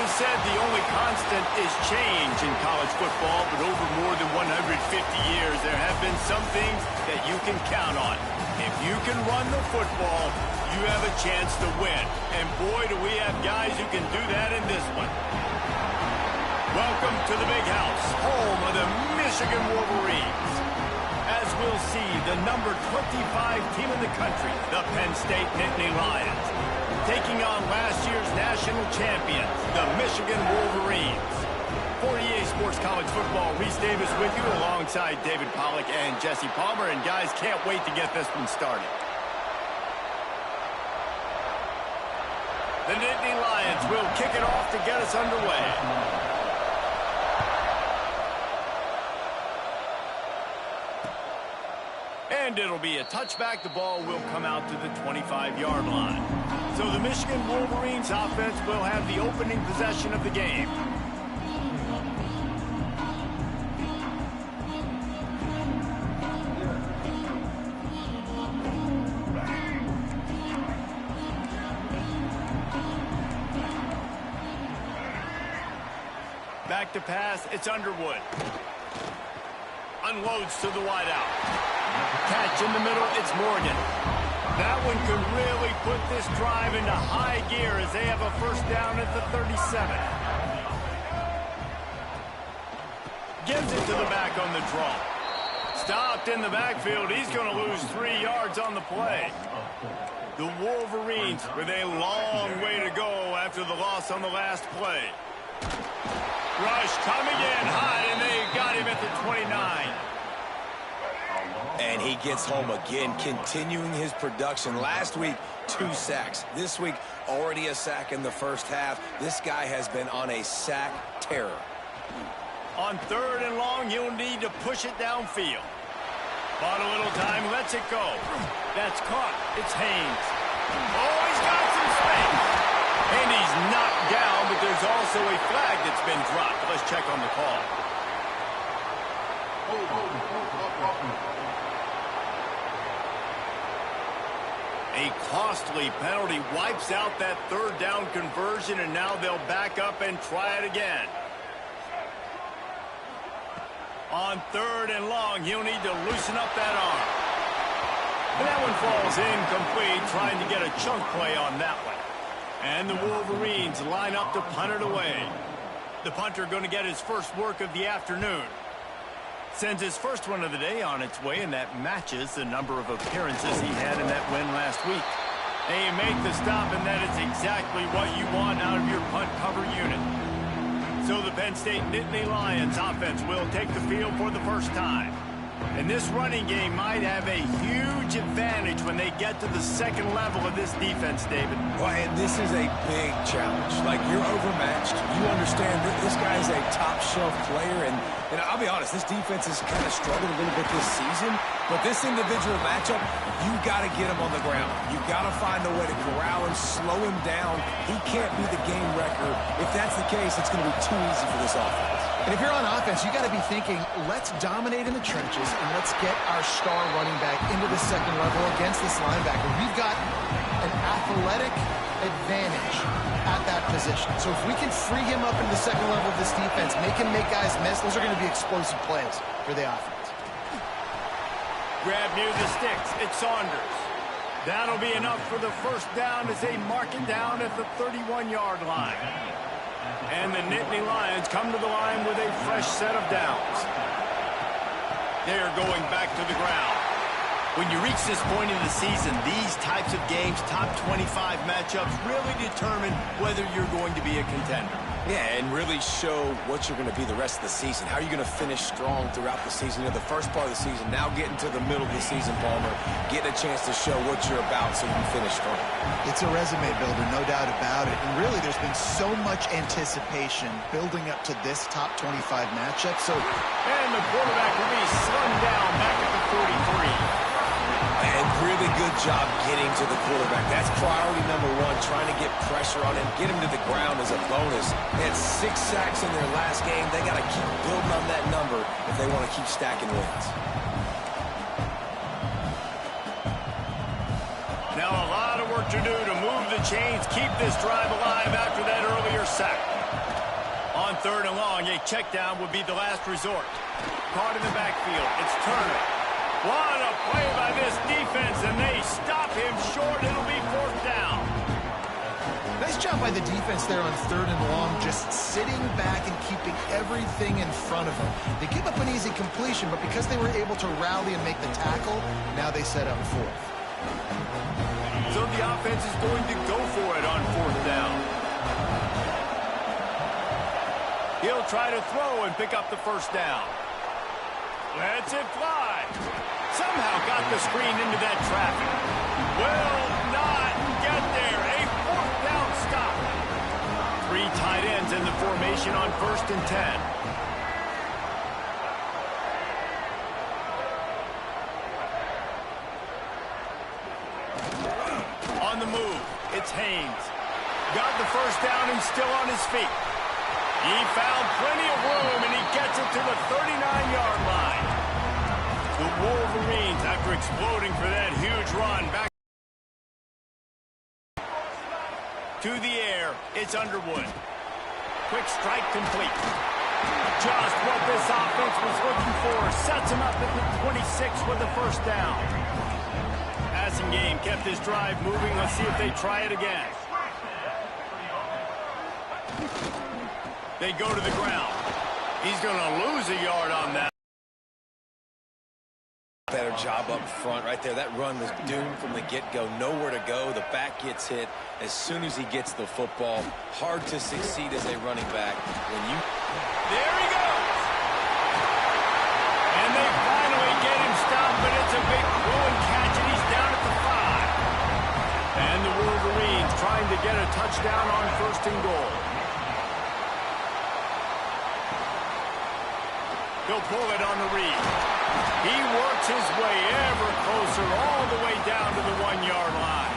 always said the only constant is change in college football, but over more than 150 years, there have been some things that you can count on. If you can run the football, you have a chance to win. And boy, do we have guys who can do that in this one. Welcome to the Big House, home of the Michigan Wolverines. As we'll see, the number 25 team in the country, the Penn State Nittany Lions, taking on last year's national champions, the Michigan Wolverines. For EA Sports College Football, Reese Davis with you alongside David Pollack and Jesse Palmer. And guys, can't wait to get this one started. The Nittany Lions will kick it off to get us underway. And it'll be a touchback. The ball will come out to the 25-yard line. So the Michigan Wolverines offense will have the opening possession of the game. Back to pass, it's Underwood. Unloads to the wideout. Catch in the middle, it's Morgan. That one could really put this drive into high gear as they have a first down at the 37. Gives it to the back on the draw. Stopped in the backfield. He's going to lose 3 yards on the play. The Wolverines with a long way to go after the loss on the last play. Rush coming in high, and they got him at the 29. And he gets home again, continuing his production. Last week, 2 sacks. This week, already a sack in the first half. This guy has been on a sack terror. On 3rd and long, he'll need to push it downfield. Bought a little time, lets it go. That's caught. It's Haynes. Oh, he's got some space. And he's knocked down, but there's also a flag that's been dropped. Let's check on the call. A costly penalty wipes out that 3rd down conversion, and now they'll back up and try it again. On 3rd and long, he'll need to loosen up that arm. And that one falls incomplete, trying to get a chunk play on that one. And the Wolverines line up to punt it away. The punter going to get his first work of the afternoon. Sends his first one of the day on its way, and that matches the number of appearances he had in that win last week. They make the stop, and that is exactly what you want out of your punt cover unit. So the Penn State Nittany Lions offense will take the field for the first time. And this running game might have a huge advantage when they get to the second level of this defense, David. Well, and this is a big challenge. Like, you're overmatched. You understand that this guy is a top-shelf player, and I'll be honest, this defense has kind of struggled a little bit this season, but this individual matchup, you got to get him on the ground. You got to find a way to corral him, slow him down. He can't be the game wrecker. If that's the case, it's going to be too easy for this offense. And if you're on offense, you got to be thinking, let's dominate in the trenches and let's get our star running back into the second level against this linebacker. We've got an athletic advantage at that position. So if we can free him up into the second level of this defense, make him make guys miss, those are going to be explosive plays for the offense. Grab near the sticks. It's Saunders. That'll be enough for the first down as they mark it down at the 31-yard line. And the Nittany Lions come to the line with a fresh set of downs. They're going back to the ground. When you reach this point in the season, these types of games, top 25 matchups, really determine whether you're going to be a contender. Yeah, and really show what you're going to be the rest of the season. How are you going to finish strong throughout the season? You know, the first part of the season, now getting to the middle of the season, Palmer, getting a chance to show what you're about so you can finish strong. It's a resume builder, no doubt about it. And really, there's been so much anticipation building up to this top 25 matchup. And the quarterback will be slung down back at the 43. And really good job getting to the quarterback. That's priority number 1, trying to get pressure on him, get him to the ground as a bonus. They had 6 sacks in their last game. They got to keep building on that number if they want to keep stacking wins. Now a lot of work to do to move the chains, keep this drive alive after that earlier sack. 3rd and long, a check down would be the last resort. Caught in the backfield. It's Turner. What a play by this defense, and they stop him short. It'll be 4th down. Nice job by the defense there on 3rd and long, just sitting back and keeping everything in front of them. They give up an easy completion, but because they were able to rally and make the tackle, now they set up 4th. So the offense is going to go for it on 4th down. He'll try to throw and pick up the 1st down. Lets it fly. Somehow got the screen into that traffic. Will not get there. A 4th down stop. 3 tight ends in the formation on 1st and 10. On the move, it's Haynes. Got the 1st down and still on his feet. He found plenty of room, and he gets it to the 39-yard line. The Wolverines, after exploding for that huge run, back to the air. It's Underwood. Quick strike complete. Just what this offense was looking for. Sets him up at the 26 with the 1st down. Passing game kept this drive moving. Let's see if they try it again. They go to the ground. He's going to lose a yard on that. Better job up front right there. That run was doomed from the get-go. Nowhere to go. The back gets hit as soon as he gets the football. Hard to succeed as a running back when you... There he goes. And they finally get him stopped, but it's a big throwing catch, and he's down at the 5. And the Wolverines trying to get a touchdown on 1st and goal. He'll pull it on the read. He works his way ever closer all the way down to the 1-yard line.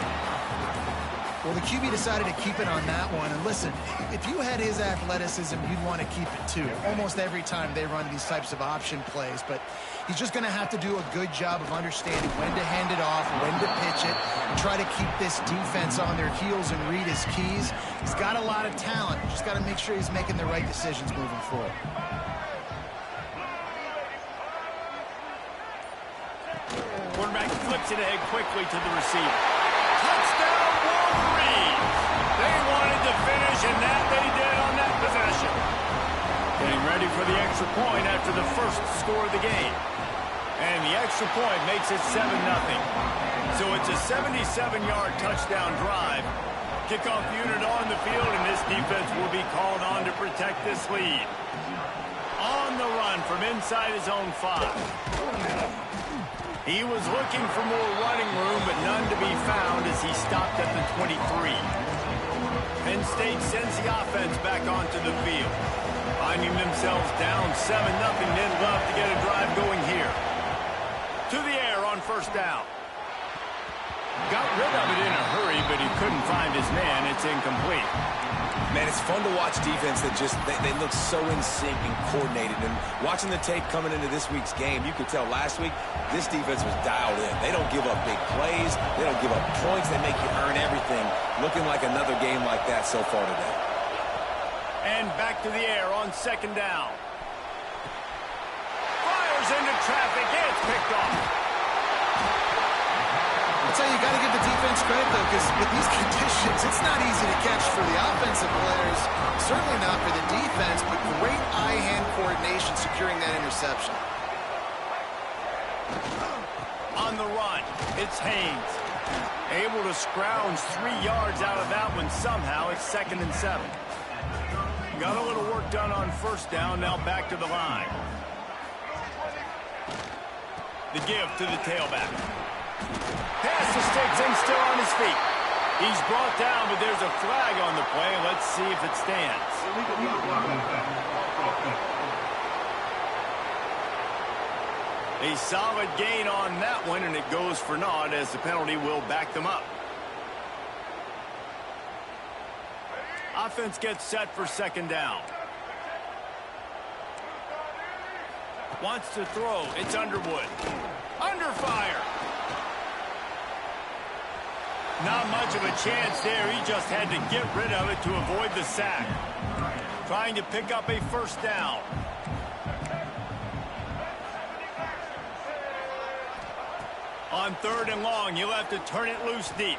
Well, the QB decided to keep it on that one. And listen, if you had his athleticism, you'd want to keep it too. Almost every time they run these types of option plays. But he's just going to have to do a good job of understanding when to hand it off, when to pitch it, and try to keep this defense on their heels and read his keys. He's got a lot of talent. Just got to make sure he's making the right decisions moving forward. Quarterback flips it ahead quickly to the receiver. Touchdown, Wolverines! They wanted to finish, and that they did on that possession. Getting ready for the extra point after the first score of the game. And the extra point makes it 7-0. So it's a 77-yard touchdown drive. Kickoff unit on the field, and this defense will be called on to protect this lead. On the run from inside his own 5. He was looking for more running room, but none to be found as he stopped at the 23. Penn State sends the offense back onto the field. Finding themselves down 7-0, they'd love to get a drive going here. To the air on 1st down. Got rid of it in a hurry, but he couldn't find his man. It's incomplete. Man, it's fun to watch defense that just, they look so in sync and coordinated. And watching the tape coming into this week's game, you could tell last week this defense was dialed in. They don't give up big plays. They don't give up points. They make you earn everything. Looking like another game like that so far today. And back to the air on 2nd down. Fires into traffic. It's picked off. I'll tell you, you got to give the defense credit, though, because with these conditions, it's not easy to catch for the offensive players. Certainly not for the defense, but great eye-hand coordination securing that interception. On the run, it's Haynes. Able to scrounge 3 yards out of that one somehow. It's 2nd and 7. Got a little work done on 1st down, now back to the line. The give to the tailback. Pass to sticks and still on his feet. He's brought down, but there's a flag on the play. Let's see if it stands. A solid gain on that one, and it goes for naught as the penalty will back them up. Offense gets set for 2nd down. Wants to throw. It's Underwood. Under fire. Not much of a chance there. He just had to get rid of it to avoid the sack. trying to pick up a first down. On 3rd and long, he'll have to turn it loose deep.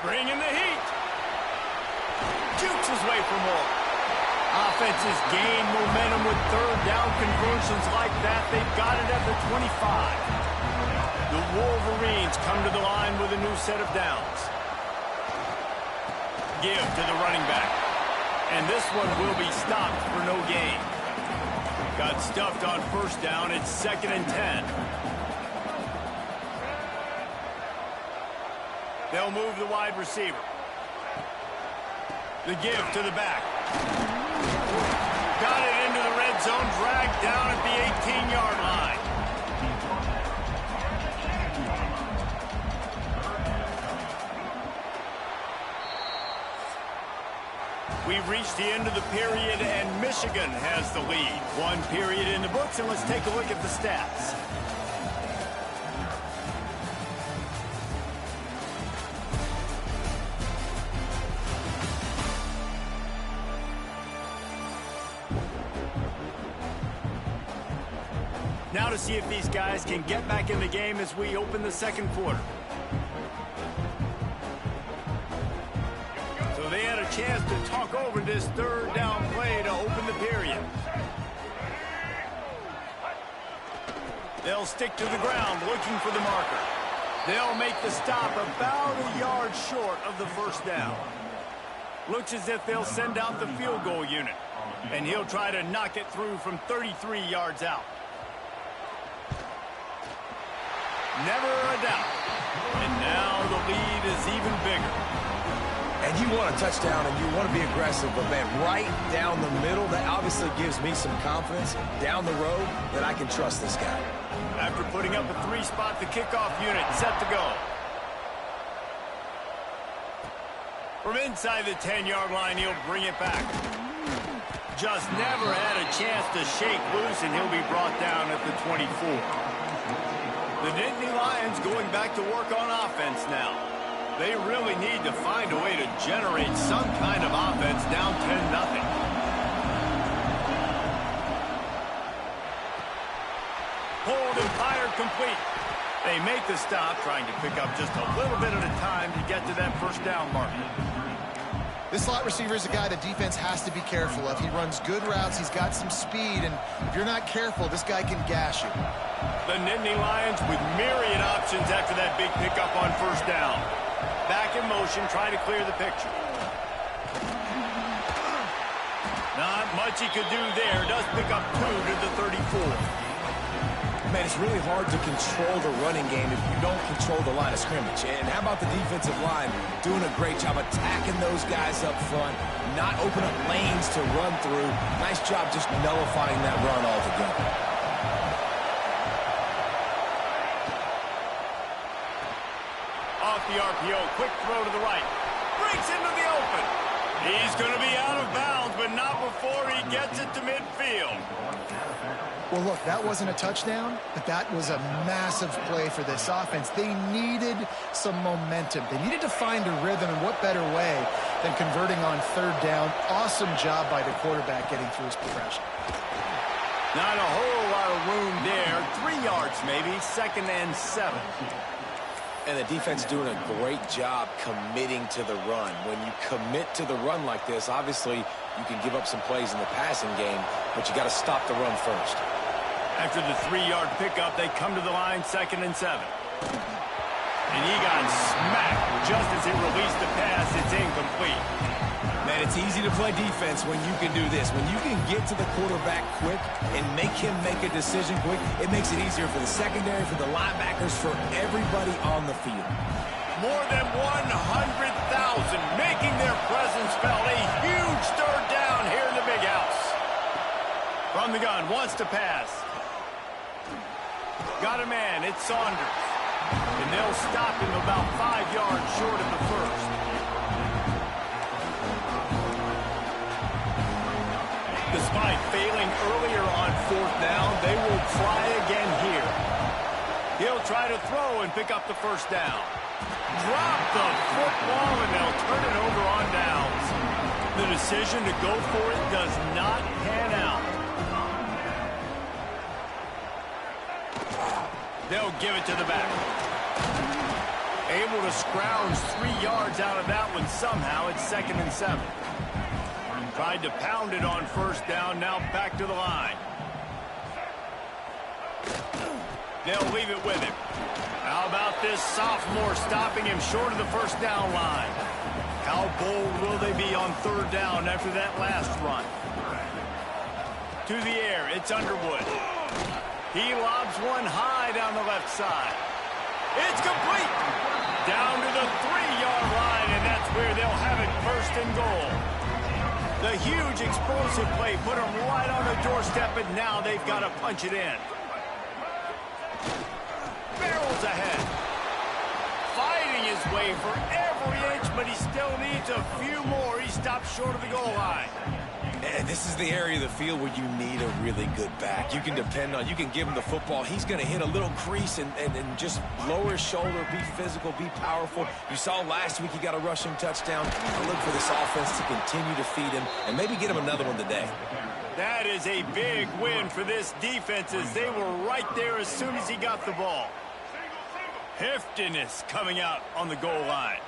Bring in the heat. Jukes his way for more. Offenses gain momentum with 3rd down conversions like that. They've got it at the 25. The Wolverines come to the line with a new set of downs. Give to the running back. And this one will be stopped for no gain. Got stuffed on 1st down. It's 2nd and 10. They'll move the wide receiver. The give to the back. Got it into the red zone, dragged down at the 18-yard line. We've reached the end of the period, and Michigan has the lead. 1 period in the books, and let's take a look at the stats. Now to see if these guys can get back in the game as we open the 2nd quarter. So they had a chance to talk over this 3rd down play to open the period. They'll stick to the ground looking for the marker. They'll make the stop about a yard short of the 1st down. Looks as if they'll send out the field goal unit, and he'll try to knock it through from 33 yards out. Never a doubt. And now the lead is even bigger. And you want a touchdown and you want to be aggressive, but man, right down the middle, that obviously gives me some confidence down the road that I can trust this guy. After putting up a 3-spot, the kickoff unit set to go. From inside the 10-yard line, he'll bring it back. Just never had a chance to shake loose, and he'll be brought down at the 24. The Nittany Lions going back to work on offense now. They really need to find a way to generate some kind of offense down 10-0. Hold and fire complete. They make the stop, trying to pick up just a little bit at a time to get to that 1st down marker. This slot receiver is a guy the defense has to be careful of. He runs good routes. He's got some speed, and if you're not careful, this guy can gash you. The Nittany Lions with myriad options after that big pickup on 1st down. Back in motion, trying to clear the picture. Not much he could do there. Does pick up 2 to the 34. Man, it's really hard to control the running game if you don't control the line of scrimmage. And how about the defensive line doing a great job attacking those guys up front, not open up lanes to run through. Nice job just nullifying that run altogether. Off the RPO, quick throw to the right. Breaks into the open. He's going to be out of bounds, but not before he gets it to midfield. Well, look, that wasn't a touchdown, but that was a massive play for this offense. They needed some momentum. They needed to find a rhythm, and what better way than converting on 3rd down. Awesome job by the quarterback getting through his progression. Not a whole lot of room there. 3 yards maybe, 2nd and 7. And the defense doing a great job committing to the run. When you commit to the run like this, obviously you can give up some plays in the passing game, but you got to stop the run first. After the 3-yard pickup, they come to the line, 2nd and 7. And he got smacked just as he released the pass. It's incomplete. Man, it's easy to play defense when you can do this. When you can get to the quarterback quick and make him make a decision quick, it makes it easier for the secondary, for the linebackers, for everybody on the field. More than 100,000 making their presence felt. A huge 3rd down here in the big house. From the gun, wants to pass. Got a man, it's Saunders. And they'll stop him about 5 yards short of the 1st. Despite failing earlier on 4th down, they will try again here. He'll try to throw and pick up the 1st down. Drop the football, and they'll turn it over on downs. The decision to go for it does not pan out. They'll give it to the back. Able to scrounge 3 yards out of that one somehow. It's 2nd and 7. Tried to pound it on first down. Now back to the line. They'll leave it with him. How about this sophomore stopping him short of the first down line? How bold will they be on 3rd down after that last run? To the air, it's Underwood. He lobs one high down the left side. It's complete. Down to the 3-yard line, and that's where they'll have it 1st and goal. The huge explosive play put them right on the doorstep, and now they've got to punch it in. Barrels ahead. Fighting his way for every inch, but he still needs a few more. He stops short of the goal line. And this is the area of the field where you need a really good back. You can depend on, you can give him the football. He's going to hit a little crease and just lower his shoulder, be physical, be powerful. You saw last week he got a rushing touchdown. I look for this offense to continue to feed him and maybe get him another one today. That is a big win for this defense as they were right there as soon as he got the ball. Heftiness coming out on the goal line.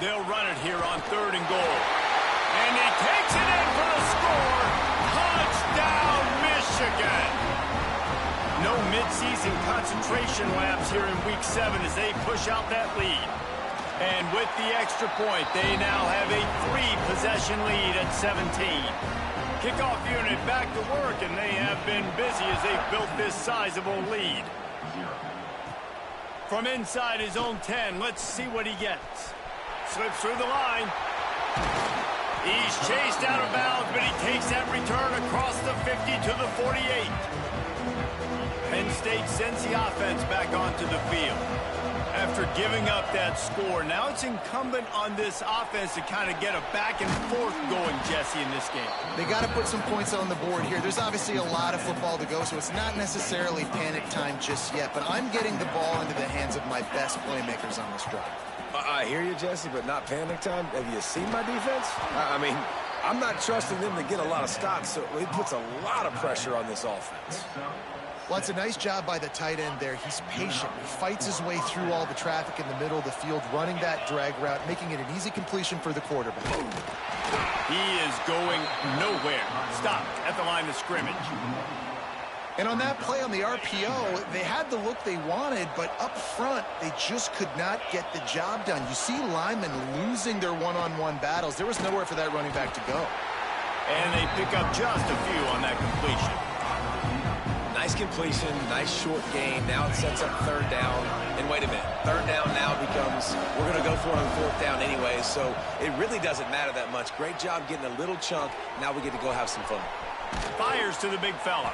They'll run it here on 3rd and goal. And he takes it in for the score. Touchdown, Michigan. No midseason concentration laps here in Week 7 as they push out that lead. And with the extra point, they now have a 3-possession lead at 17. Kickoff unit back to work, and they have been busy as they've built this sizable lead. From inside his own 10, let's see what he gets. Slips through the line. He's chased out of bounds, but he takes that return across the 50 to the 48. Penn State sends the offense back onto the field. After giving up that score, now it's incumbent on this offense to kind of get a back and forth going, Jesse, in this game. They got to put some points on the board here. There's obviously a lot of football to go, so it's not necessarily panic time just yet, but I'm getting the ball into the hands of my best playmakers on this drive. I hear you, Jesse, but not panic time. Have you seen my defense? I mean, I'm not trusting them to get a lot of stops, so it puts a lot of pressure on this offense. Well, it's a nice job by the tight end there. He's patient. He fights his way through all the traffic in the middle of the field, running that drag route, making it an easy completion for the quarterback. He is going nowhere. Stopped at the line of scrimmage. And on that play on the RPO, they had the look they wanted, but up front, they just could not get the job done. You see linemen losing their one-on-one battles. There was nowhere for that running back to go. And they pick up just a few on that completion. Nice completion, nice short gain. Now it sets up 3rd down. And wait a minute, 3rd down now becomes, we're going to go for it on 4th down anyway, so it really doesn't matter that much. Great job getting a little chunk. Now we get to go have some fun. Fires to the big fella.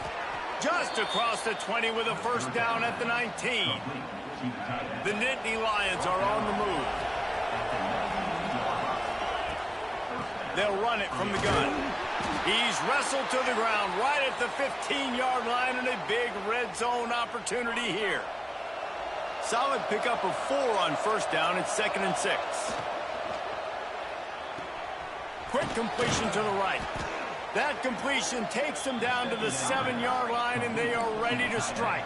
Just across the 20 with a 1st down at the 19. The Nittany Lions are on the move. They'll run it from the gun. He's wrestled to the ground right at the 15-yard line, and a big red zone opportunity here. Solid pickup of 4 on 1st down. It's 2nd and 6. Quick completion to the right. That completion takes them down to the 7-yard line, and they are ready to strike.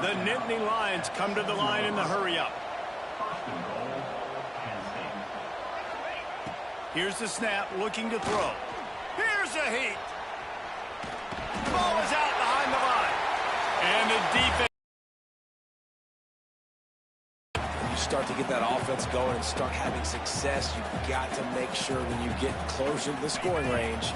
The Nittany Lions come to the line in the hurry-up. Here's the snap, looking to throw. Here's a heat. Ball is out behind the line. And the defense. When you start to get that offense going and start having success, you've got to make sure when you get closer to the scoring range,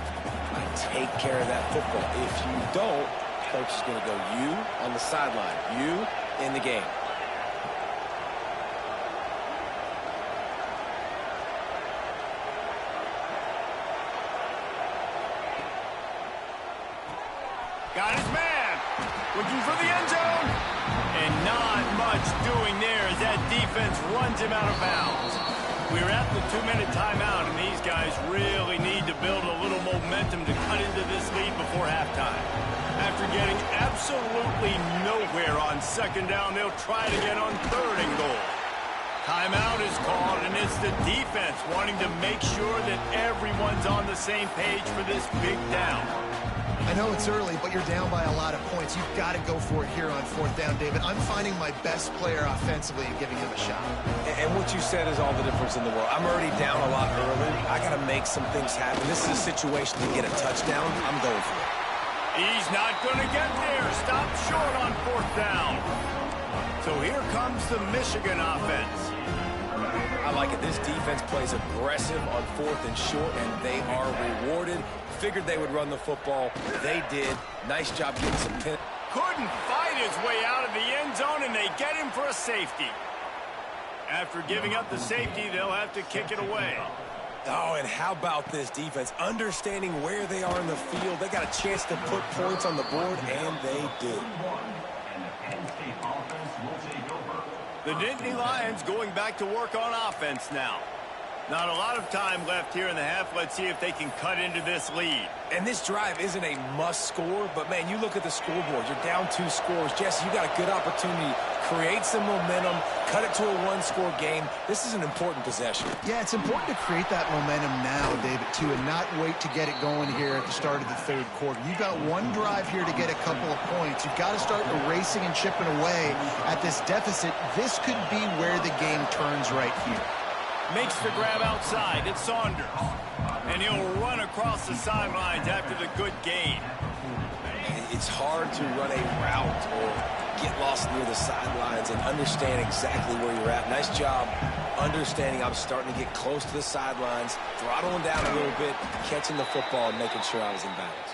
take care of that football. If you don't, coach is going to go you on the sideline, you in the game. Got his man. Looking for the end zone. And not much doing there as that defense runs him out of bounds. We're at the 2-minute timeout, and these guys really need to build a little momentum to cut into this lead before halftime. After getting absolutely nowhere on 2nd down, they'll try it again on 3rd and goal. Timeout is called, and it's the defense wanting to make sure that everyone's on the same page for this big down. I know it's early, but you're down by a lot of points. You've got to go for it here on fourth down, David. I'm finding my best player offensively and giving him a shot. And what you said is all the difference in the world. I'm already down a lot early. I got to make some things happen. This is a situation to get a touchdown. I'm going for it. He's not going to get there. Stop short on fourth down. So here comes the Michigan offense. I like it. This defense plays aggressive on fourth and short, and they are rewarded. Figured they would run the football. They did. Nice job getting some pin. Couldn't fight his way out of the end zone, and they get him for a safety. After giving up the safety, they'll have to kick it away. Oh, and how about this defense? Understanding where they are in the field. They got a chance to put points on the board, and they did. The Nittany Lions going back to work on offense now. Not a lot of time left here in the half. Let's see if they can cut into this lead. And this drive isn't a must score, but, man, you look at the scoreboard. You're down 2 scores. Jesse, you got a good opportunity. Create some momentum. Cut it to a 1-score game. This is an important possession. Yeah, it's important to create that momentum now, David, too, and not wait to get it going here at the start of the third quarter. You've got one drive here to get a couple of points. You've got to start erasing and chipping away at this deficit. This could be where the game turns right here. Makes the grab outside. It's Saunders. And he'll run across the sidelines after the good gain. It's hard to run a route or get lost near the sidelines and understand exactly where you're at. Nice job understanding I'm starting to get close to the sidelines, throttling down a little bit, catching the football and making sure I was in bounds.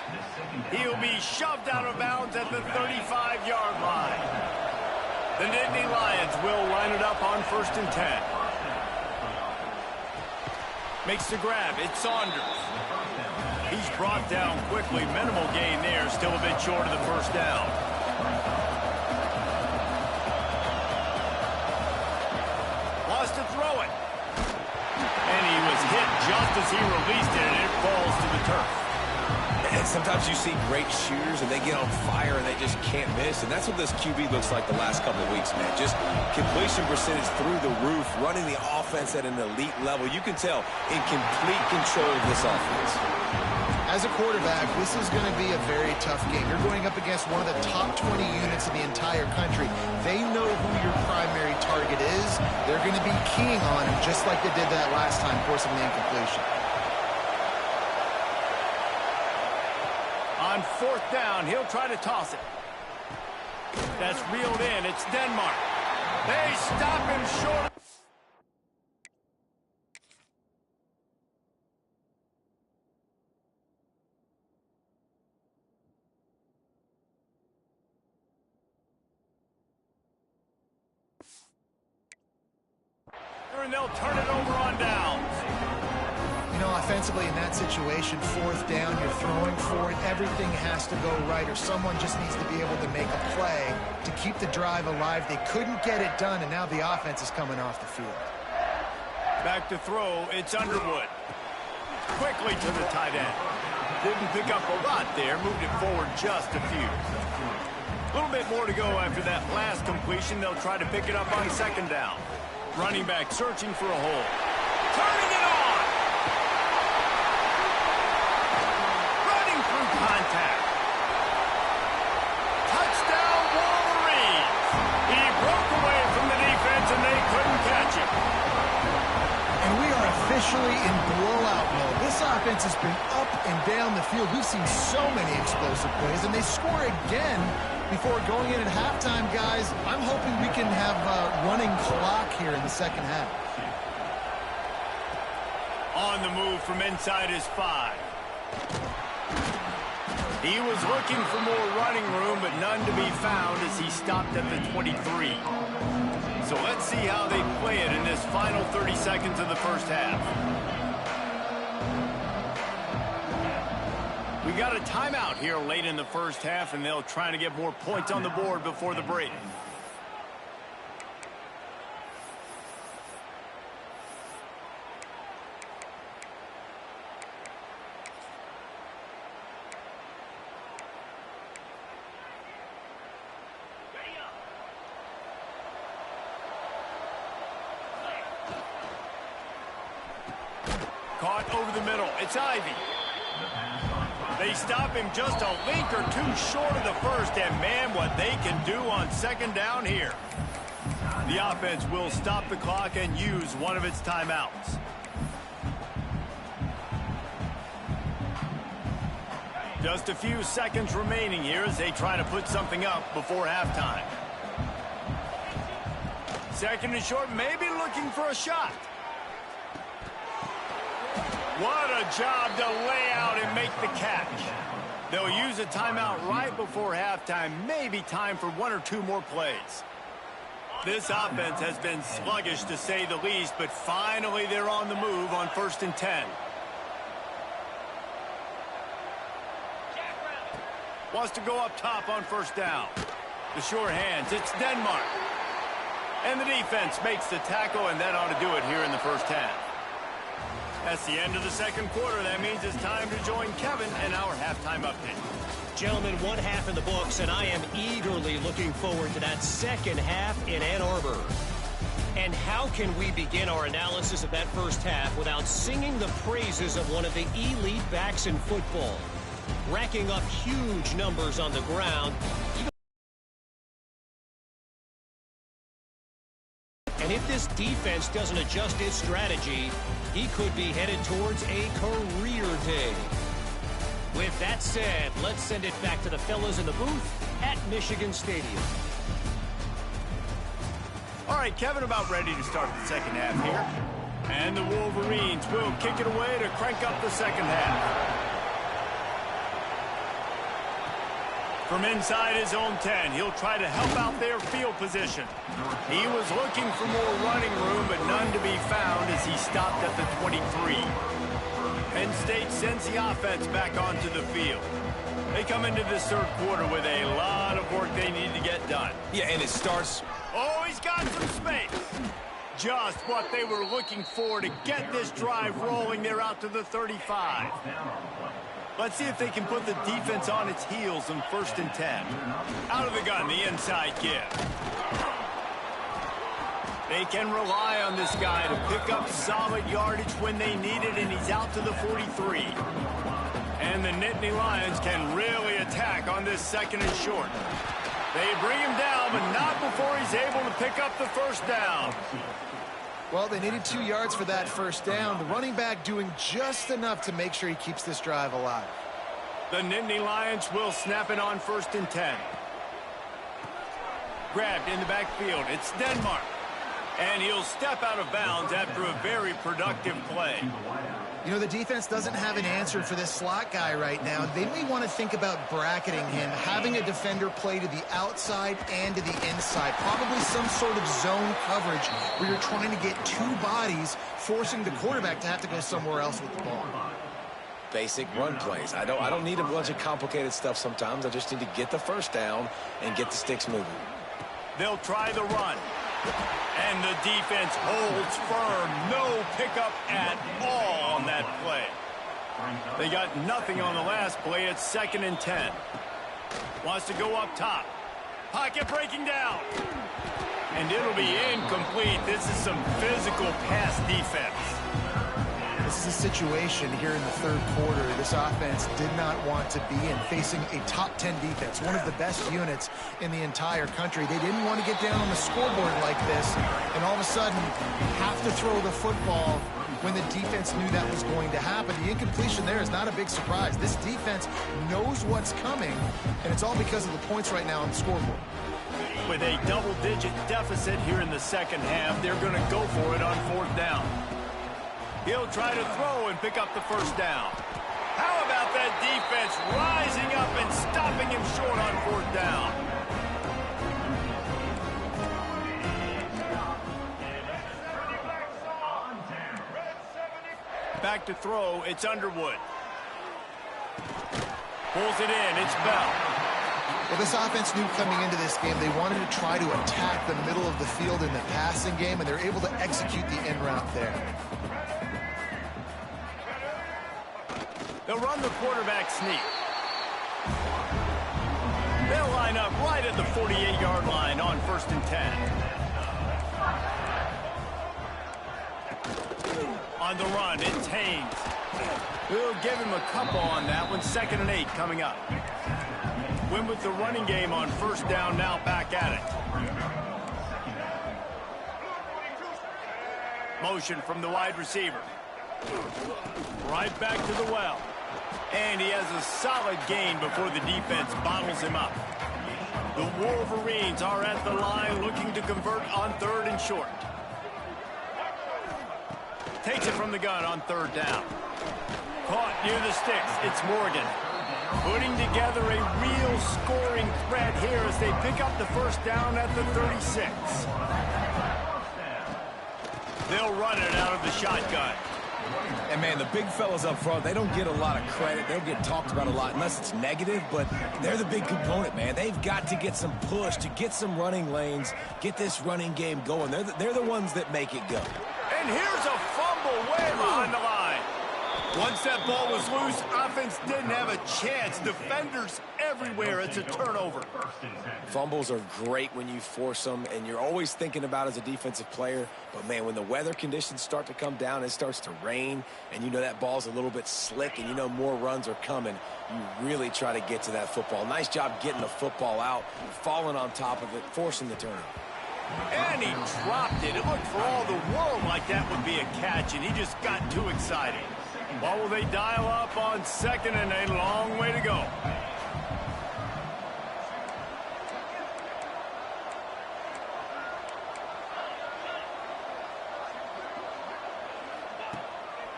He'll be shoved out of bounds at the 35-yard line. The Nittany Lions will line it up on 1st and 10. Makes the grab. It's Saunders. He's brought down quickly. Minimal gain there. Still a bit short of the first down. Lost to throw it. And he was hit just as he released it, and it falls to the turf. And sometimes you see great shooters, and they get on fire, and they just can't miss. And that's what this QB looks like the last couple of weeks, man. Just completion percentage through the roof, running the offense at an elite level. You can tell in complete control of this offense. As a quarterback, this is going to be a very tough game. You're going up against one of the top 20 units in the entire country. They know who your primary target is. They're going to be keying on him, just like they did that last time, forcing the incompletion. On 4th down, he'll try to toss it. That's reeled in. It's Denmark. They stop him short. And they'll turn it over on downs. You know, offensively in that situation, 4th down, you're throwing for it. Everything has to go right, or someone just needs to be able to make a play to keep the drive alive. They couldn't get it done, and now the offense is coming off the field. Back to throw, it's Underwood. Quickly to the tight end. Didn't pick up a lot there, moved it forward just a few. A little bit more to go after that last completion. They'll try to pick it up on 2nd down. Running back searching for a hole. Turning it on! Running through contact. Touchdown Wolverines! He broke away from the defense and they couldn't catch him. And we are officially in blowout mode. This offense has been up and down the field. We've seen so many explosive plays, and they score again before going in at halftime, guys. I'm hoping we can have a running clock here in the second half. On the move from inside his 5. He was looking for more running room, but none to be found as he stopped at the 23. So let's see how they play it in this final 30 seconds of the first half. We got a timeout here late in the first half, and they'll try to get more points on the board before the break. caught over the middle. It's Ivy. They stop him just a link or two short of the first, and man, what they can do on second down here. The offense will stop the clock and use one of its timeouts. Just a few seconds remaining here as they try to put something up before halftime. Second and short, maybe looking for a shot. What a job to lay out and make the catch. They'll use a timeout right before halftime. Maybe time for one or two more plays. This offense has been sluggish to say the least, but finally they're on the move on 1st and 10. Wants to go up top on 1st down. The sure hands, it's Denmark. And the defense makes the tackle, and that ought to do it here in the first half. That's the end of the second quarter. That means it's time to join Kevin and our halftime update. Gentlemen, one half in the books, and I am eagerly looking forward to that second half in Ann Arbor. And how can we begin our analysis of that first half without singing the praises of one of the elite backs in football? Racking up huge numbers on the ground. And if this defense doesn't adjust its strategy, he could be headed towards a career day. With that said, let's send it back to the fellas in the booth at Michigan Stadium. All right, Kevin, about ready to start the second half here. And the Wolverines will kick it away to crank up the second half. From inside his own 10, he'll try to help out their field position. He was looking for more running room, but none to be found as he stopped at the 23. Penn State sends the offense back onto the field. They come into this third quarter with a lot of work they need to get done. Yeah, and it starts... Oh, he's got some space. Just what they were looking for to get this drive rolling. They're out to the 35. Let's see if they can put the defense on its heels on 1st and 10. Out of the gun, the inside give. They can rely on this guy to pick up solid yardage when they need it, and he's out to the 43. And the Nittany Lions can really attack on this second and short. They bring him down, but not before he's able to pick up the first down. Well, they needed 2 yards for that first down. The running back doing just enough to make sure he keeps this drive alive. The Nittany Lions will snap it on 1st and 10. Grabbed in the backfield. It's Denmark. And he'll step out of bounds after a very productive play. You know, the defense doesn't have an answer for this slot guy right now. They may want to think about bracketing him, having a defender play to the outside and to the inside. Probably some sort of zone coverage where you're trying to get 2 bodies, forcing the quarterback to have to go somewhere else with the ball. Basic run plays. I don't need a bunch of complicated stuff sometimes. I just need to get the first down and get the sticks moving. They'll try the run. And the defense holds firm. No pickup at all on that play. They got nothing on the last play. It's 2nd and 10. Wants to go up top. Pocket breaking down. And it'll be incomplete. This is some physical pass defense. This is a situation here in the third quarter this offense did not want to be in, facing a top 10 defense, one of the best units in the entire country. They didn't want to get down on the scoreboard like this and all of a sudden have to throw the football when the defense knew that was going to happen. The incompletion there is not a big surprise. This defense knows what's coming, and it's all because of the points right now on the scoreboard. With a double-digit deficit here in the second half, they're going to go for it on 4th down. He'll try to throw and pick up the first down. How about that defense rising up and stopping him short on 4th down? Back to throw, it's Underwood. Pulls it in, it's Bell. Well, this offense knew coming into this game they wanted to try to attack the middle of the field in the passing game, and they're able to execute the end route there. They'll run the quarterback sneak. They'll line up right at the 48-yard line on 1st and 10. On the run, it's Haynes. We'll give him a couple on that one. 2nd and 8 coming up. Win with the running game on 1st down, now back at it. Motion from the wide receiver. Right back to the well. And he has a solid gain before the defense bottles him up. The Wolverines are at the line looking to convert on 3rd and short. Takes it from the gun on 3rd down. Caught near the sticks. It's Morgan. Putting together a real scoring threat here as they pick up the 1st down at the 36. They'll run it out of the shotgun. And, man, the big fellas up front, they don't get a lot of credit. They don't get talked about a lot unless it's negative, but they're the big component, man. They've got to get some push, to get some running lanes, get this running game going. They're the ones that make it go. And here's a fumble way behind the line. Once that ball was loose, offense didn't have a chance. Defenders everywhere. It's a turnover. Fumbles are great when you force them, and you're always thinking about as a defensive player. But, man, when the weather conditions start to come down, it starts to rain, and you know that ball's a little bit slick, and you know more runs are coming, you really try to get to that football. Nice job getting the football out, falling on top of it, forcing the turnover. And he dropped it. It looked for all the world like that would be a catch, and he just got too excited. What will they dial up on 2nd and a long way to go?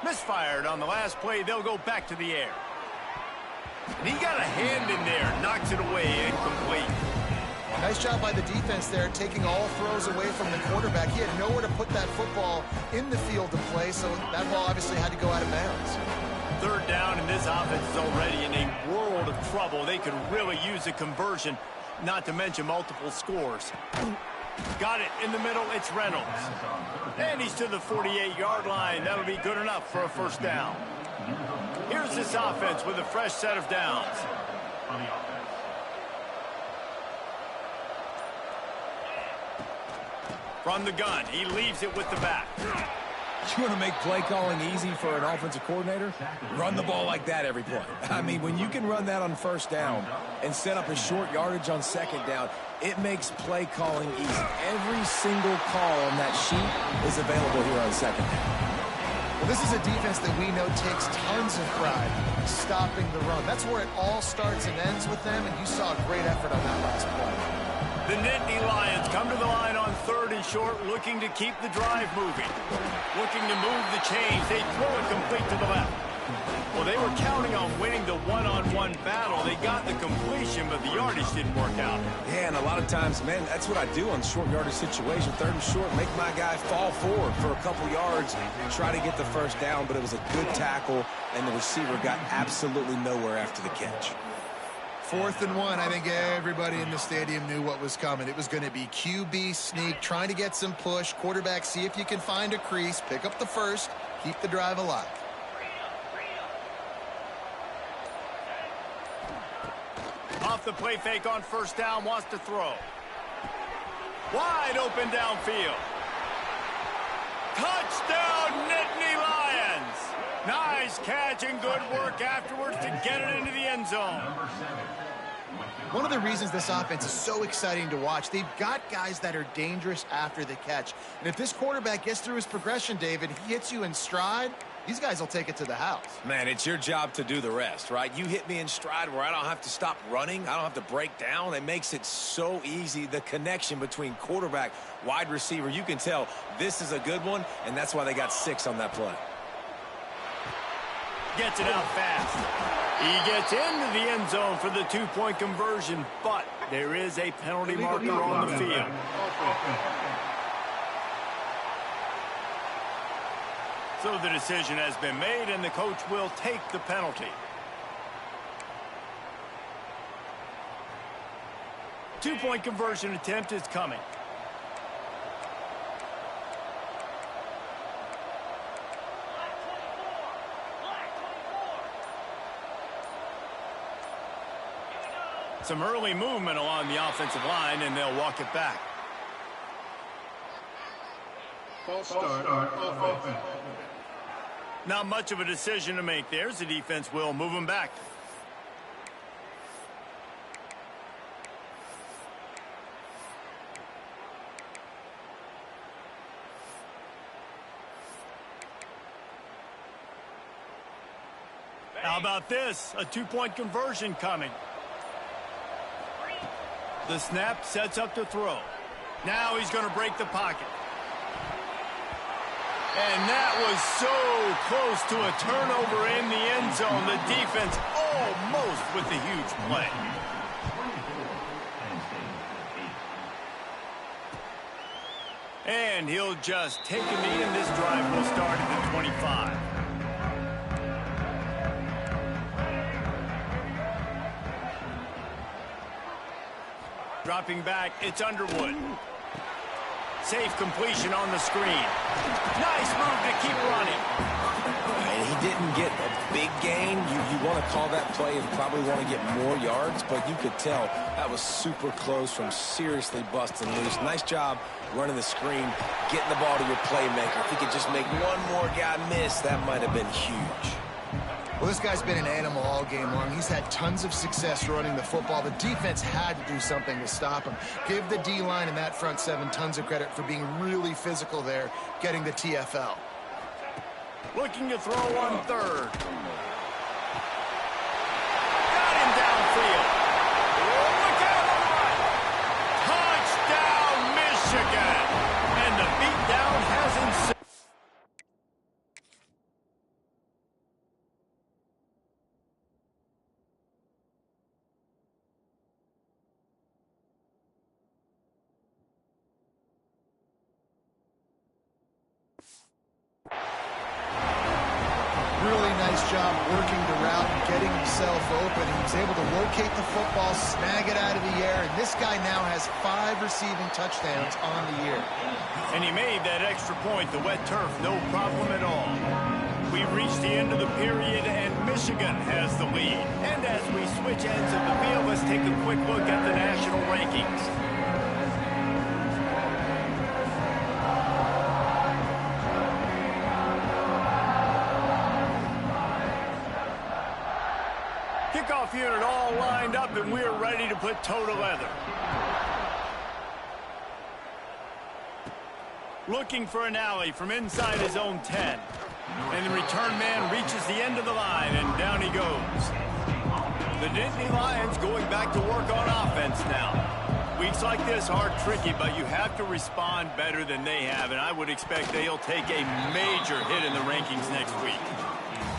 Misfired on the last play. They'll go back to the air. And he got a hand in there. Knocks it away. Incomplete. Nice job by the defense there, taking all throws away from the quarterback. He had nowhere to put that football in the field to play, so that ball obviously had to go out of bounds. 3rd down, and this offense is already in a world of trouble. They could really use a conversion, not to mention multiple scores. Got it in the middle. It's Reynolds. And he's to the 48-yard line. That'll be good enough for a 1st down. Here's this offense with a fresh set of downs. From the gun, he leaves it with the back. You want to make play calling easy for an offensive coordinator? Run the ball like that every play. I mean, when you can run that on 1st down and set up a short yardage on 2nd down, it makes play calling easy. Every single call on that sheet is available here on 2nd down. Well, this is a defense that we know takes tons of pride stopping the run. That's where it all starts and ends with them, and you saw a great effort on that last play. The Nittany Lions come to the line on 3rd and short, looking to keep the drive moving. Looking to move the chains. They throw it complete to the left. Well, they were counting on winning the one-on-one battle. They got the completion, but the yardage didn't work out. Yeah, and a lot of times, man, that's what I do on short yardage situation. 3rd and short, make my guy fall forward for a couple yards, try to get the 1st down, but it was a good tackle, and the receiver got absolutely nowhere after the catch. 4th and 1, I think everybody in the stadium knew what was coming. It was going to be QB sneak, trying to get some push. Quarterback, see if you can find a crease, pick up the 1st, keep the drive alive. Off the play fake on 1st down, wants to throw. Wide open downfield. Touchdown, Nittany Lions! Nice catch and good work afterwards to get it into the end zone. One of the reasons this offense is so exciting to watch, they've got guys that are dangerous after the catch. And if this quarterback gets through his progression, David, he hits you in stride, these guys will take it to the house. Man, it's your job to do the rest, right? You hit me in stride where I don't have to stop running. I don't have to break down. It makes it so easy, the connection between quarterback, wide receiver. You can tell this is a good one, and that's why they got 6 on that play. Gets it out fast. He gets into the end zone for the 2-point conversion, but there is a penalty marker on the field. So the decision has been made, and the coach will take the penalty. Two-point conversion attempt is coming. Some early movement along the offensive line, and they'll walk it back. False start on offense. Not much of a decision to make there. The defense will move him back. How about this? A two-point conversion coming. The snap sets up the throw. Now he's going to break the pocket. And that was so close to a turnover in the end zone. The defense almost with the huge play. And he'll just take a knee, and this drive will start at the 25. Dropping back, it's Underwood. Safe completion on the screen. Nice move to keep running. And he didn't get a big gain. You want to call that play and probably want to get more yards, but you could tell that was super close from seriously busting loose. Nice job running the screen, getting the ball to your playmaker. If he could just make one more guy miss, that might have been huge. Well, this guy's been an animal all game long. He's had tons of success running the football. The defense had to do something to stop him. Give the D-line and that front seven tons of credit for being really physical there, getting the TFL. Looking to throw on third. Got him downfield. Look out on the right. Touchdown, Michigan. And the beatdown hasn't... Really nice job working the route and getting himself open. He was able to locate the football, snag it out of the air, and this guy now has 5 receiving touchdowns on the year. And he made that extra point, the wet turf, no problem at all. We've reached the end of the period, and Michigan has the lead. And as we switch ends of the field, let's take a quick look at the national rankings. Kickoff unit all lined up, and we're ready to put toe to leather. Looking for an alley from inside his own 10. And the return man reaches the end of the line, and down he goes. The Nittany Lions going back to work on offense now. Weeks like this are tricky, but you have to respond better than they have, and I would expect they'll take a major hit in the rankings next week.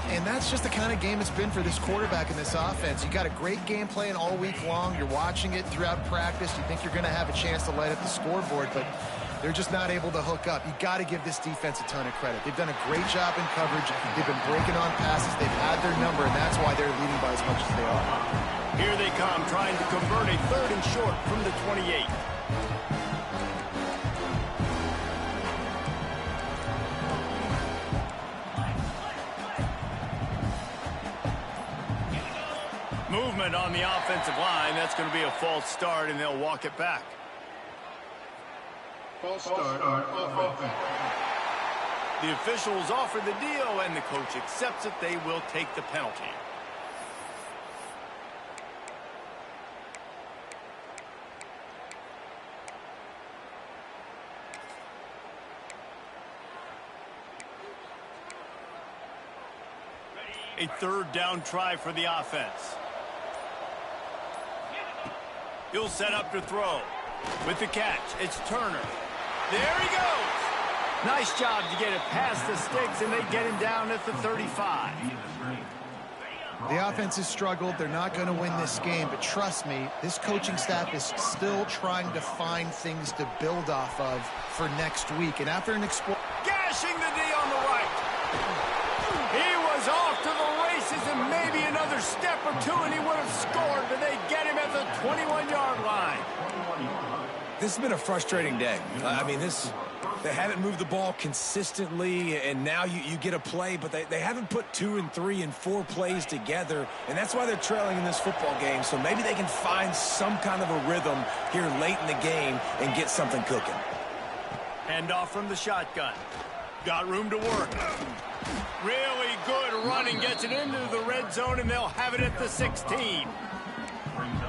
And that's just the kind of game it's been for this quarterback in this offense. You got a great game plan all week long. You're watching it throughout practice. You think you're going to have a chance to light up the scoreboard, but they're just not able to hook up. You got to give this defense a ton of credit. They've done a great job in coverage. They've been breaking on passes. They've had their number, and that's why they're leading by as much as they are. Here they come, trying to convert a 3rd and short from the 28. Movement on the offensive line. That's going to be a false start, and they'll walk it back. False start on offense. The officials offer the deal, and the coach accepts it. They will take the penalty. A 3rd down try for the offense. He'll set up to throw. With the catch, it's Turner. There he goes. Nice job to get it past the sticks, and they get him down at the 35. The offense has struggled. They're not going to win this game, but trust me, this coaching staff is still trying to find things to build off of for next week. And after an Gashing the D on the right. He was off to the races, and maybe another step or two, and he would have scored, but they get him at the 21-yard line. This has been a frustrating day. I mean, they haven't moved the ball consistently, and now you get a play, but they haven't put 2 and 3 and 4 plays together, and that's why they're trailing in this football game. So maybe they can find some kind of a rhythm here late in the game and get something cooking. Handoff from the shotgun. Got room to work. Really good running, gets it into the red zone, and they'll have it at the 16.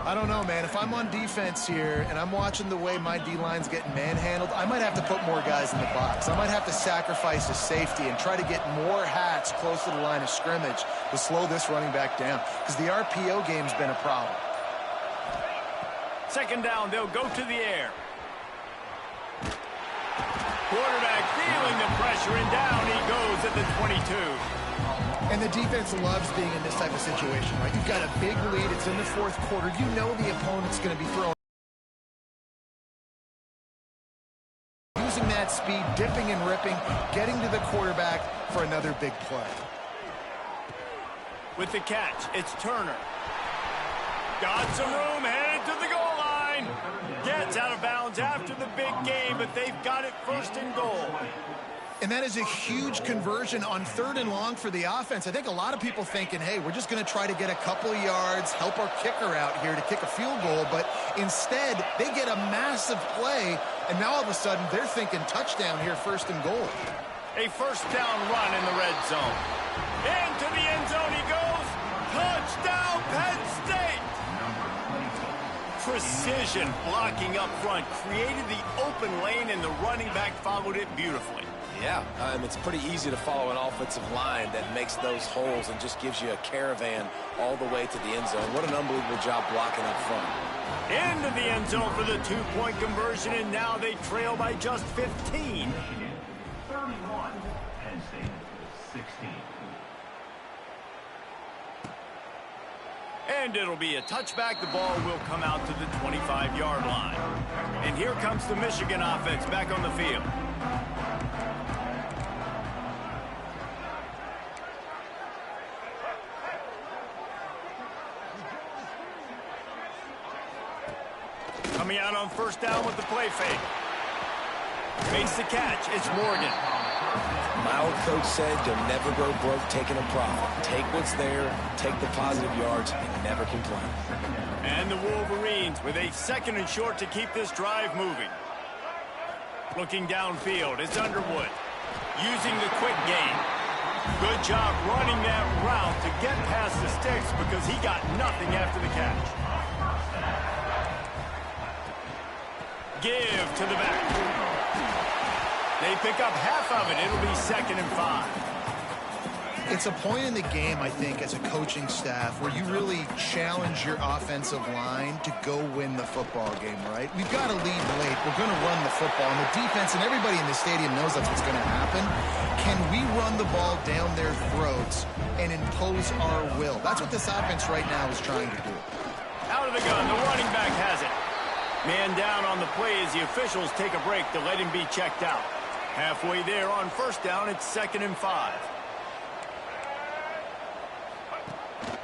I don't know, man. If I'm on defense here and I'm watching the way my D-line's getting manhandled, I might have to put more guys in the box. I might have to sacrifice a safety and try to get more hats close to the line of scrimmage to slow this running back down, because the RPO game's been a problem. Second down, they'll go to the air. Quarterback feeling the pressure, and down he goes at the 22. And the defense loves being in this type of situation, right? You've got a big lead. It's in the fourth quarter. You know the opponent's going to be throwing. Using that speed, dipping and ripping, getting to the quarterback for another big play. With the catch, it's Turner. Got some room, headed to the goal line. Gets out of bounds after the big game, but they've got it first and goal. And that is a huge conversion on 3rd and long for the offense. I think a lot of people thinking, hey, we're just going to try to get a couple of yards, help our kicker out here to kick a field goal. But instead, they get a massive play, and now all of a sudden they're thinking touchdown here, 1st and goal. A first down run in the red zone. Into the end zone he goes. Touchdown, Penn State! Precision blocking up front created the open lane, and the running back followed it beautifully. Yeah, it's pretty easy to follow an offensive line that makes those holes and just gives you a caravan all the way to the end zone. What an unbelievable job blocking up front. Into the end zone for the 2-point conversion, and now they trail by just 15. 31, Penn State 16. And it'll be a touchback. The ball will come out to the 25-yard line. And here comes the Michigan offense back on the field. Coming out on first down with the play fake. Makes the catch. It's Morgan. My old coach said you'll never go broke taking a profit. Take what's there, take the positive yards, and never complain. And the Wolverines with a 2nd and short to keep this drive moving. Looking downfield, it's Underwood. Using the quick game. Good job running that route to get past the sticks, because he got nothing after the catch. Give to the back. They pick up half of it. It'll be 2nd and 5. It's a point in the game, I think, as a coaching staff where you really challenge your offensive line to go win the football game, right? We've got to lead late. We're going to run the football. And the defense and everybody in the stadium knows that's what's going to happen. Can we run the ball down their throats and impose our will? That's what this offense right now is trying to do. Out of the gun. The running back has it. Man down on the play as the officials take a break to let him be checked out. Halfway there on first down, it's 2nd and 5.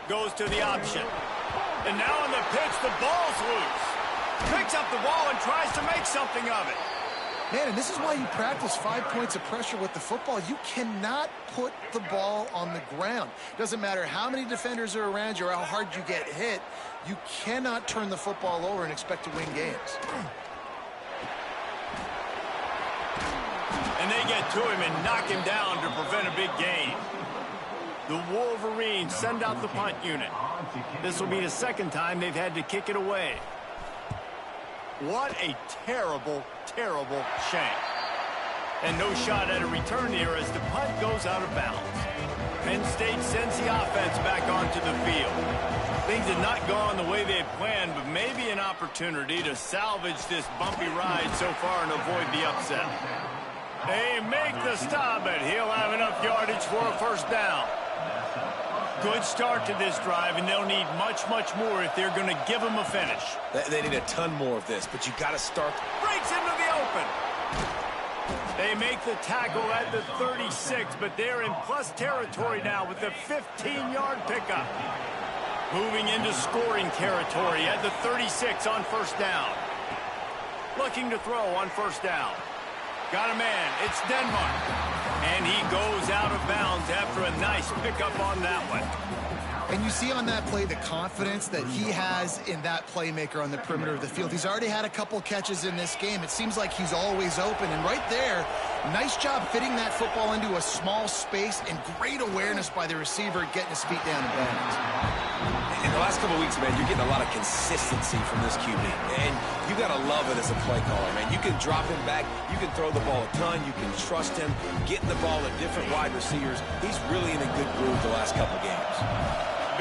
Goes to the option. And now on the pitch, the ball's loose. Picks up the ball and tries to make something of it. Man, and this is why you practice 5 points of pressure with the football. You cannot put the ball on the ground. Doesn't matter how many defenders are around you or how hard you get hit. You cannot turn the football over and expect to win games. And they get to him and knock him down to prevent a big gain. The Wolverines send out the punt unit. This will be the 2nd time they've had to kick it away. What a terrible, terrible shank. And no shot at a return here as the punt goes out of bounds. Penn State sends the offense back onto the field. Things had not gone the way they had planned, but maybe an opportunity to salvage this bumpy ride so far and avoid the upset. They make the stop, but he'll have enough yardage for a first down. Good start to this drive, and they'll need much, much more if they're going to give them a finish. They need a ton more of this, but you got to start. Breaks into the open. They make the tackle at the 36, but they're in plus territory now with the 15-yard pickup. Moving into scoring territory at the 36 on first down. Looking to throw on first down. Got a man. It's Denmark. And he goes out of bounds after a nice pickup on that one. And you see on that play the confidence that he has in that playmaker on the perimeter of the field. He's already had a couple catches in this game. It seems like he's always open. And right there, Nice job fitting that football into a small space and great awareness by the receiver getting his feet down in bounds. In the last couple of weeks, man, you're getting a lot of consistency from this QB. And you got to love it as a play caller, man. You can drop him back. You can throw the ball a ton. You can trust him, getting the ball at different wide receivers. He's really in a good groove the last couple games.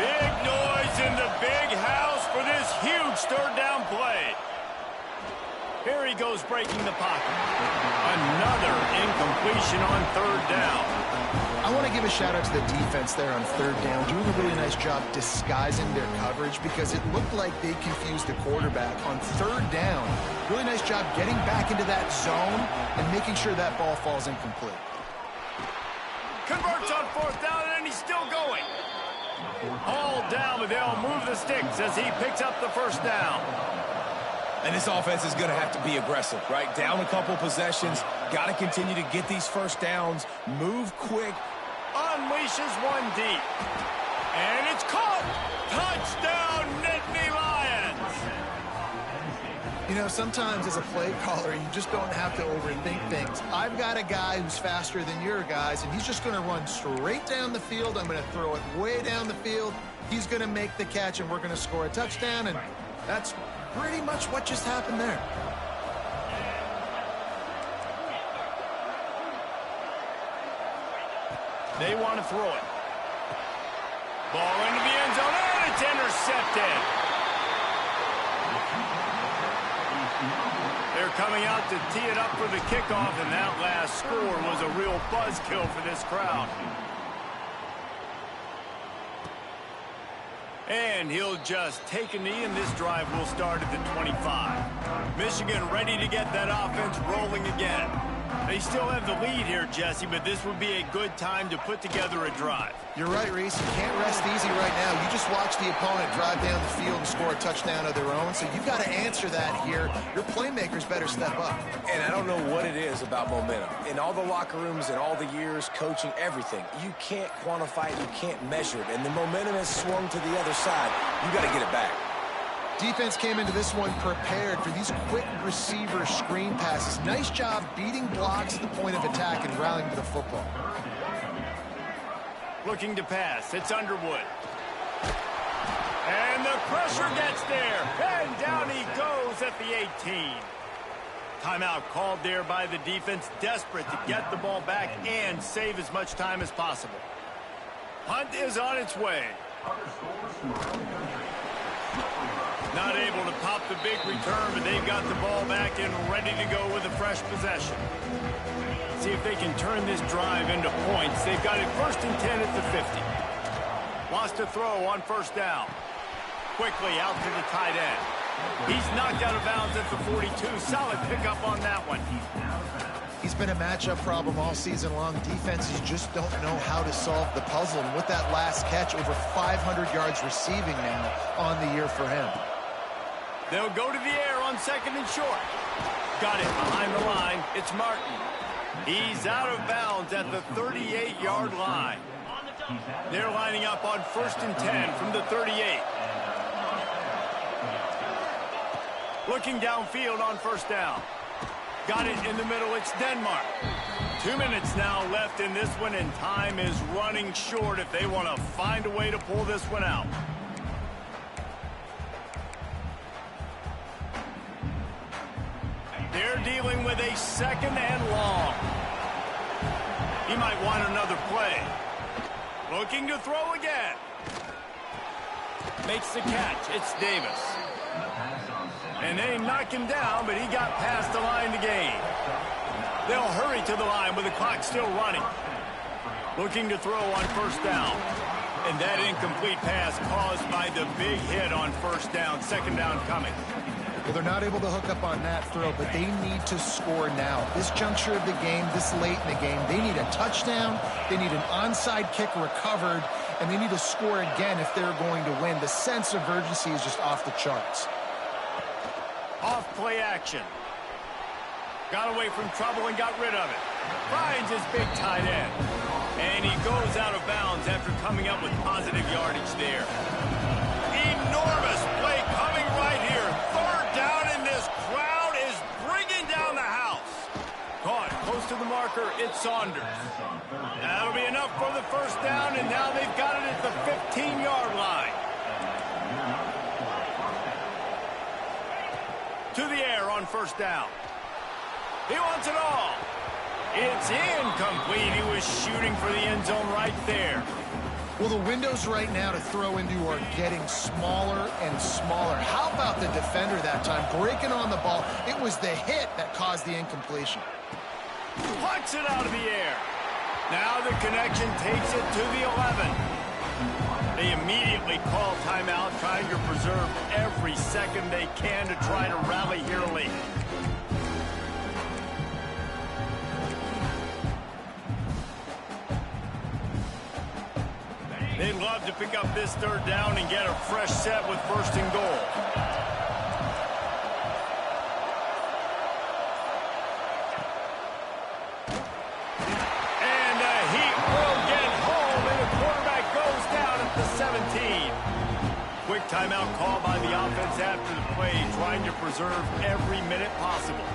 Big noise in the big house for this huge third down play. Here he goes breaking the pocket. Another incompletion on third down. I want to give a shout out to the defense there on third down, doing a really nice job disguising their coverage because it looked like they confused the quarterback on third down. Really nice job getting back into that zone and making sure that ball falls incomplete. Converts on fourth down, and he's still going. All down, but they'll move the sticks as he picks up the first down. And this offense is going to have to be aggressive, right? Down a couple possessions. Got to continue to get these first downs. Move quick. Unleashes one deep. And it's caught. Touchdown, Nittany Lions. You know, sometimes as a play caller, you just don't have to overthink things. I've got a guy who's faster than your guys, and he's just going to run straight down the field. I'm going to throw it way down the field. He's going to make the catch, and we're going to score a touchdown, and that's pretty much what just happened there. They want to throw it. Ball into the end zone, and it's intercepted. They're coming out to tee it up for the kickoff, and that last score was a real buzzkill for this crowd. And he'll just take a knee, and this drive will start at the 25. Michigan ready to get that offense rolling again. They still have the lead here, Jesse, but this would be a good time to put together a drive. You're right, Reese. You can't rest easy right now. You just watch the opponent drive down the field and score a touchdown of their own, so you've got to answer that here. Your playmakers better step up. And I don't know what it is about momentum. In all the locker rooms and all the years, coaching, everything, you can't quantify it, you can't measure it. And the momentum has swung to the other side. You got to get it back. Defense came into this one prepared for these quick receiver screen passes. Nice job beating blocks at the point of attack and rallying to the football. Looking to pass. It's Underwood. And the pressure gets there. And down he goes at the 18. Timeout called there by the defense, desperate to get the ball back and save as much time as possible. Hunt is on its way. Not able to pop the big return, but they've got the ball back and ready to go with a fresh possession. See if they can turn this drive into points. They've got it 1st and 10 at the 50. Lost a throw on first down. Quickly out to the tight end. He's knocked out of bounds at the 42. Solid pickup on that one. He's been a matchup problem all season long. Defenses just don't know how to solve the puzzle. And with that last catch, over 500 yards receiving now on the year for him. They'll go to the air on 2nd and short. Got it behind the line. It's Martin. He's out of bounds at the 38-yard line. They're lining up on 1st and 10 from the 38. Looking downfield on first down. Got it in the middle. It's Denmark. 2 minutes now left in this one, and time is running short if they want to find a way to pull this one out. They're dealing with a 2nd and long. He might want another play. Looking to throw again. Makes the catch. It's Davis. And they knock him down, but he got past the line to gain. They'll hurry to the line with the clock still running. Looking to throw on first down. And that incomplete pass caused by the big hit on first down. 2nd down coming. Well, they're not able to hook up on that throw, but they need to score now. This juncture of the game, this late in the game, they need a touchdown, they need an onside kick recovered, and they need to score again if they're going to win. The sense of urgency is just off the charts. Off play action. Got away from trouble and got rid of it. Finds his big tight end. And he goes out of bounds after coming up with positive yardage there. Enormous play coming right here. 3rd down, and this crowd is bringing down the house. Caught close to the mark marker, it's Saunders. That'll be enough for the first down, and now they've got it at the 15-yard line. To the air on first down. He wants it all. It's incomplete. He was shooting for the end zone right there. Well, the windows right now to throw into are getting smaller and smaller. How about the defender that time breaking on the ball? It was the hit that caused the incompletion. Plucks it out of the air. Now the connection takes it to the 11. They immediately call timeout, trying to preserve every second they can to try to rally here late. They'd love to pick up this third down and get a fresh set with first and goal. And he will get home, and the quarterback goes down at the 17. Quick timeout call by the offense after the play, trying to preserve every minute possible.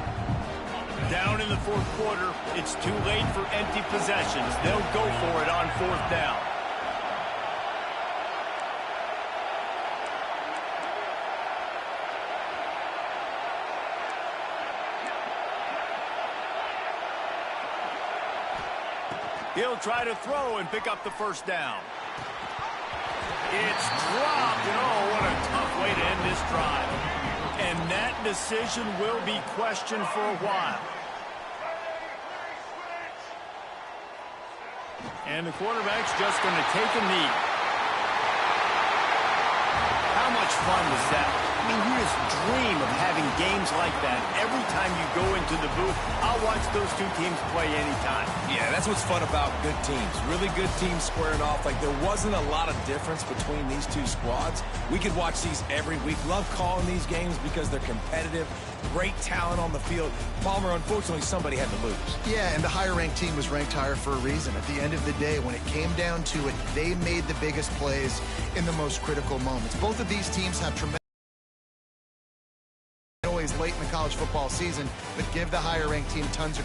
Down in the fourth quarter, it's too late for empty possessions. They'll go for it on fourth down. He'll try to throw and pick up the first down. It's dropped, and oh, what a tough way to end this drive. And that decision will be questioned for a while. And the quarterback's just going to take a knee. How much fun was that? I mean, you just dream of having games like that. Every time you go into the booth, I'll watch those two teams play anytime. Yeah, that's what's fun about good teams. Really good teams squaring off. Like, there wasn't a lot of difference between these two squads. We could watch these every week. Love calling these games because they're competitive. Great talent on the field. Palmer, unfortunately, somebody had to lose. Yeah, and the higher-ranked team was ranked higher for a reason. At the end of the day, when it came down to it, they made the biggest plays in the most critical moments. Both of these teams have tremendous late in the college football season, but give the higher-ranked team tons of